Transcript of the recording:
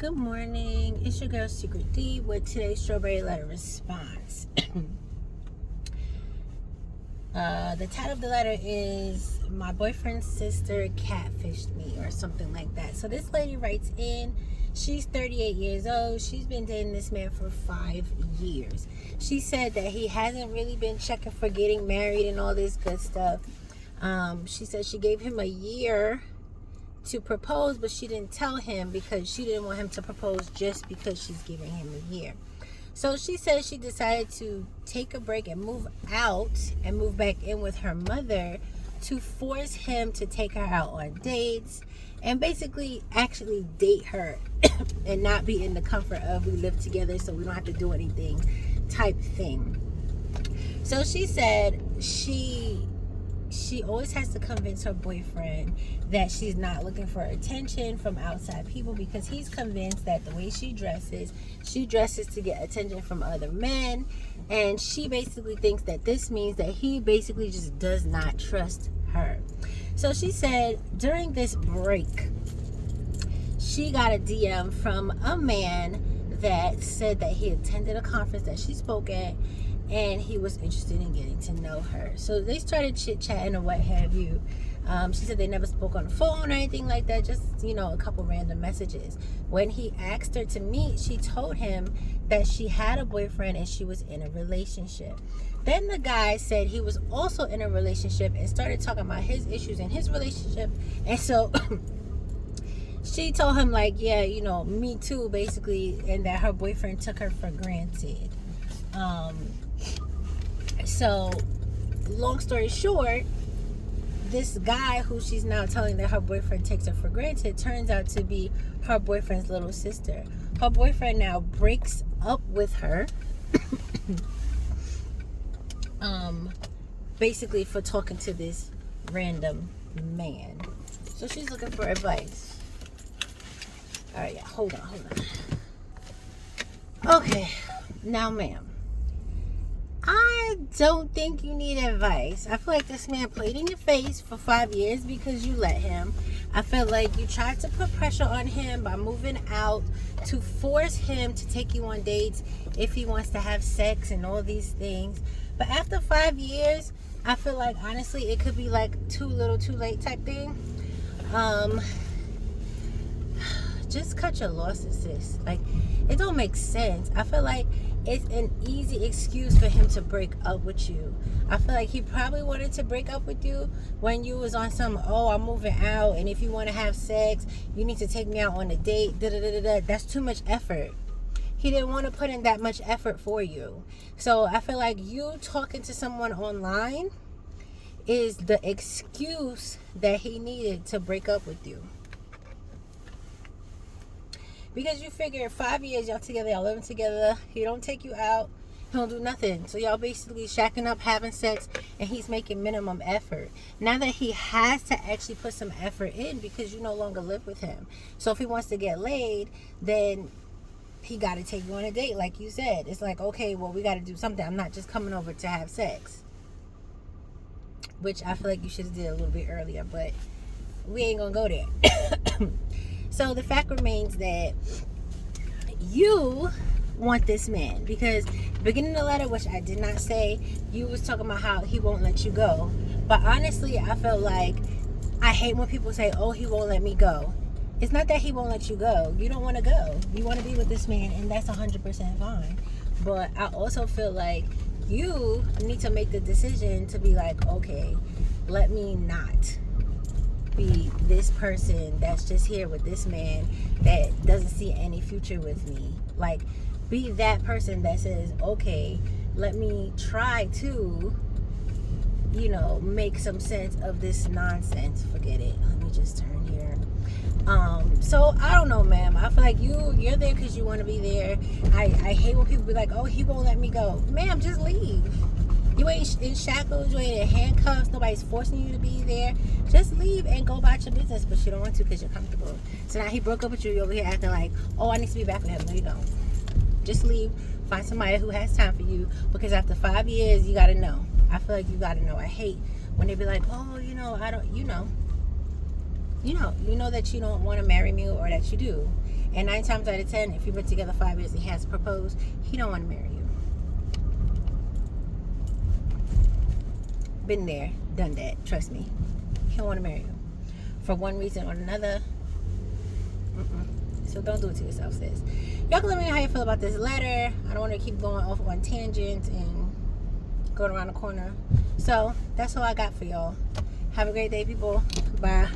Good morning. It's your girl SeekretD with today's strawberry letter response. The title of the letter is "My boyfriend's sister catfished me" or something like that. So this lady writes in. She's 38 years old. She's been dating this man for 5 years. She said that he hasn't really been checking for getting married and all this good stuff. She said she gave him a year to propose, but she didn't tell him because she didn't want him to propose just because she's giving him a year. So she said she decided to take a break and move out and move back in with her mother to force him to take her out on dates and basically actually date her and not be in the comfort of we live together so we don't have to do anything type thing. So she said she always has to convince her boyfriend that she's not looking for attention from outside people because he's convinced that the way she dresses to get attention from other men, and she basically thinks that this means that he basically just does not trust her. So she said during this break she got a DM from a man that said that he attended a conference that she spoke at and he was interested in getting to know her. So they started chit-chatting or what have you. She said they never spoke on the phone or anything like that, just, a couple random messages. When he asked her to meet, she told him that she had a boyfriend and she was in a relationship. Then the guy said he was also in a relationship and started talking about his issues in his relationship. And so she told him, like, yeah, me too, basically, and that her boyfriend took her for granted. So, long story short, this guy who she's now telling that her boyfriend takes her for granted turns out to be her boyfriend's little sister. Her boyfriend now breaks up with her, basically for talking to this random man. So she's looking for advice. All right, yeah, hold on. Okay, now, ma'am, I don't think you need advice. I feel like this man played in your face for 5 years because you let him. I feel like you tried to put pressure on him by moving out to force him to take you on dates if he wants to have sex and all these things. But after 5 years, I feel like, honestly, it could be like too little too late type thing. Just cut your losses, sis. Like, it don't make sense. I feel like it's an easy excuse for him to break up with you. I feel like he probably wanted to break up with you when you was on some, I'm moving out, and if you want to have sex, you need to take me out on a date. That's too much effort. He didn't want to put in that much effort for you. So I feel like you talking to someone online is the excuse that he needed to break up with you. Because you figure 5 years y'all together, y'all living together, he don't take you out, he don't do nothing. So y'all basically shacking up, having sex, and he's making minimum effort. Now that he has to actually put some effort in because you no longer live with him. So if he wants to get laid, then he got to take you on a date, like you said. It's like, okay, well, we got to do something. I'm not just coming over to have sex. Which I feel like you should have did a little bit earlier, but we ain't going to go there. So the fact remains that you want this man because beginning of the letter, which I did not say, you was talking about how he won't let you go. But honestly, I feel like I hate when people say, he won't let me go. It's not that he won't let you go. You don't want to go. You want to be with this man, and that's 100% fine. But I also feel like you need to make the decision to be like, okay, let me not be this person that's just here with this man that doesn't see any future with me. Like, be that person that says, okay, let me try to make some sense of this nonsense. Forget it. Let me just turn here. So I don't know, ma'am. I feel like you're there because you want to be there. I hate when people be like, he won't let me go. Ma'am, just leave. You ain't in shackles, you ain't in handcuffs, nobody's forcing you to be there. Just leave and go about your business, but you don't want to because you're comfortable. So now he broke up with you, you're over here acting like, I need to be back with him. No, you don't. Just leave, find somebody who has time for you, because after 5 years, you gotta know. I feel like you gotta know. I hate when they be like, I don't, you know that you don't want to marry me, or that you do. And 9 times out of 10, if you've been together 5 years and he has proposed, he don't want to marry you. Been there, done that. Trust me. He don't want to marry you. For one reason or another. So don't do it to yourself, sis. Y'all can let me know how you feel about this letter. I don't want to keep going off on tangents and going around the corner. So that's all I got for y'all. Have a great day, people. Bye.